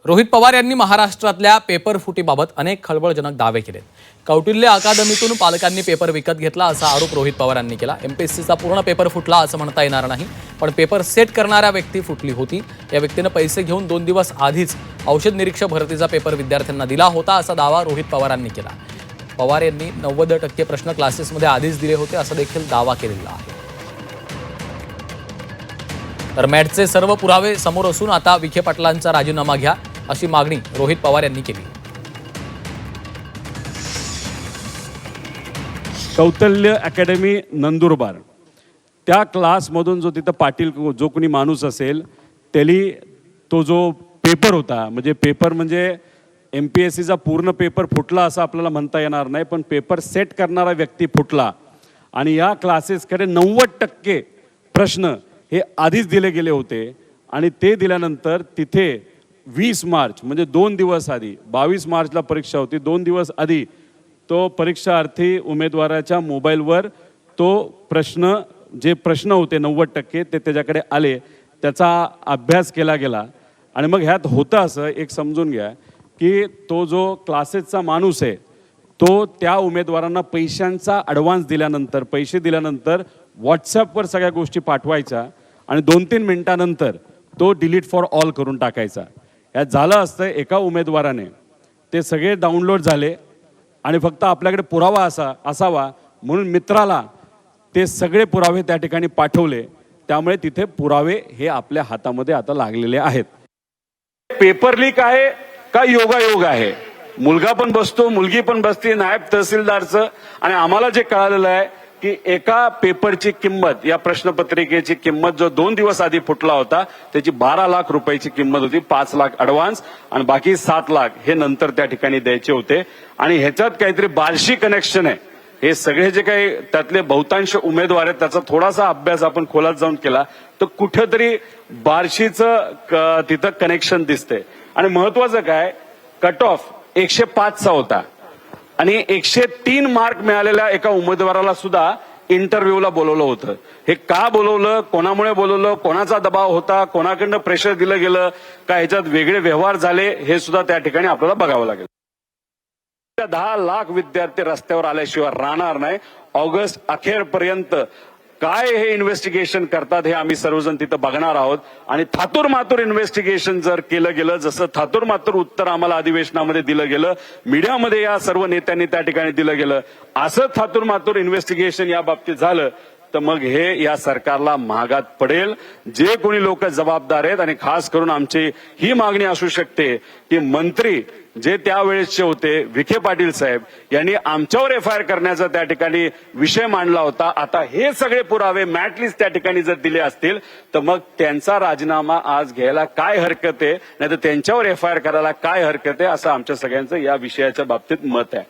रोहित पवार यांनी महाराष्ट्रातल्या पेपर फुटीबाबत अनेक खळबळजनक दावे केलेत। कौटिल्य अकादमीतून पालकांनी पेपर विकत घेतला असा आरोप रोहित पवार यांनी केला। एमपीएससीचा पूर्ण पेपर फुटला असं म्हणता येणार नाही, पण पेपर सेट करणाऱ्या व्यक्ती फुटली होती। या व्यक्तीने पैसे घेऊन 2 दिवस आधीच औषध निरीक्षक भरतीचा पेपर विद्यार्थ्यांना दिला होता असा दावा रोहित पवारांनी केला। पवार यांनी 90% प्रश्न क्लासेसमध्ये आधीच दिले होते असा देखील दावा केलेला आहे। तर मॅटचे सर्व पुरावे समोर असून आता विखे पाटलांचा राजीनामा घ्या अशी मागणी रोहित पवार यांनी केली। कौटिल्य अकॅडमी नंदुरबार त्या क्लासमधून जो तिथं पाटील जो कोणी माणूस असेल त्याली तो जो पेपर होता म्हणजे एमपीएससीचा पूर्ण पेपर फुटला असं आपल्याला म्हणता येणार नाही, पण पेपर सेट करणारा व्यक्ती फुटला आणि या क्लासेसकडे 90% प्रश्न हे आधीच दिले गेले होते आणि ते दिल्यानंतर तिथे 20 मार्च म्हणजे 2 दिवस आधी 22 मार्चला परीक्षा होती, 2 दिवस आधी तो परीक्षार्थी उमेदवाराच्या मोबाईलवर तो प्रश्न होते 90% ते त्याच्याकडे आले, त्याचा अभ्यास केला गेला आणि मग ह्यात होतं असं एक समजून घ्या की तो जो क्लासेसचा माणूस आहे तो त्या उमेदवारांना पैसे दिल्यानंतर व्हॉट्सॲपवर सगळ्या गोष्टी पाठवायच्या आणि 2-3 मिनिटानंतर तो डिलीट फॉर ऑल करून टाकायचा। यात झालं असतं एका उमेदवाराने ते सगळे डाउनलोड झाले आणि फक्त आपल्याकडे पुरावा असावा म्हणून मित्राला ते सगळे पुरावे त्या ठिकाणी पाठवले, त्यामुळे तिथे पुरावे हे आपल्या हातामध्ये आता लागलेले आहेत। पेपर लीक आहे का योगायोग आहे? मुलगा पण बसतो, मुलगी पण बसते नायब तहसीलदारचं, आणि आम्हाला जे कळालेलं आहे की एका पेपरची किंमत, या प्रश्नपत्रिकेची किंमत जो 2 दिवस आधी फुटला होता त्याची 12 लाख रुपयाची किंमत होती। 5 लाख ऍडव्हान्स आणि बाकी 7 लाख हे नंतर त्या ठिकाणी द्यायचे होते आणि ह्याच्यात काहीतरी बार्शी कनेक्शन आहे। हे सगळे जे काही त्यातले बहुतांश उमेदवार आहेत त्याचा थोडासा अभ्यास आपण खोलात जाऊन केला तर कुठेतरी बार्शीचं तिथं कनेक्शन दिसते। आणि महत्वाचं काय, कट ऑफ 105 चा होता आणि 103 मार्क मिळालेल्या एका उमेदवाराला सुद्धा इंटरव्ह्यूला बोलवलं होतं। हे का बोलवलं, कोणामुळे बोलवलं, कोणाचा दबाव होता, कोणाकडनं प्रेशर दिलं गेलं का, ह्याच्यात वेगळे व्यवहार झाले हे सुद्धा त्या ठिकाणी आपल्याला बघावं लागेल। 10 लाख विद्यार्थी रस्त्यावर आल्याशिवाय राहणार नाही। ऑगस्ट अखेरपर्यंत काय हे इन्व्हेस्टिगेशन करतात हे आम्ही सर्वजण तिथं बघणार आहोत आणि थातूर मातूर इन्व्हेस्टिगेशन जर केलं गेलं, जसं थातूर मातूर उत्तर आम्हाला अधिवेशनामध्ये दिलं गेलं, मीडियामध्ये या सर्व नेत्यांनी त्या ठिकाणी दिलं गेलं, असं थातूर मातूर इन्व्हेस्टिगेशन या बाबतीत झालं तर मग हे या सरकारला महागात पडेल। जे कोणी लोक जबाबदार आहेत आणि खास करून आमची ही मागणी असू शकते की मंत्री जे त्यावेळेसचे होते विखे पाटील साहेब यांनी आमच्यावर FIR करण्याचा त्या ठिकाणी विषय मांडला होता। आता हे सगळे पुरावे मॅट लिस्ट त्या ठिकाणी जर दिले असतील तर मग त्यांचा राजीनामा आज घ्यायला काय हरकत आहे, नाही तर त्यांच्यावर FIR करायला काय हरकत आहे, असं आमच्या सगळ्यांचं या विषयाच्या बाबतीत मत आहे।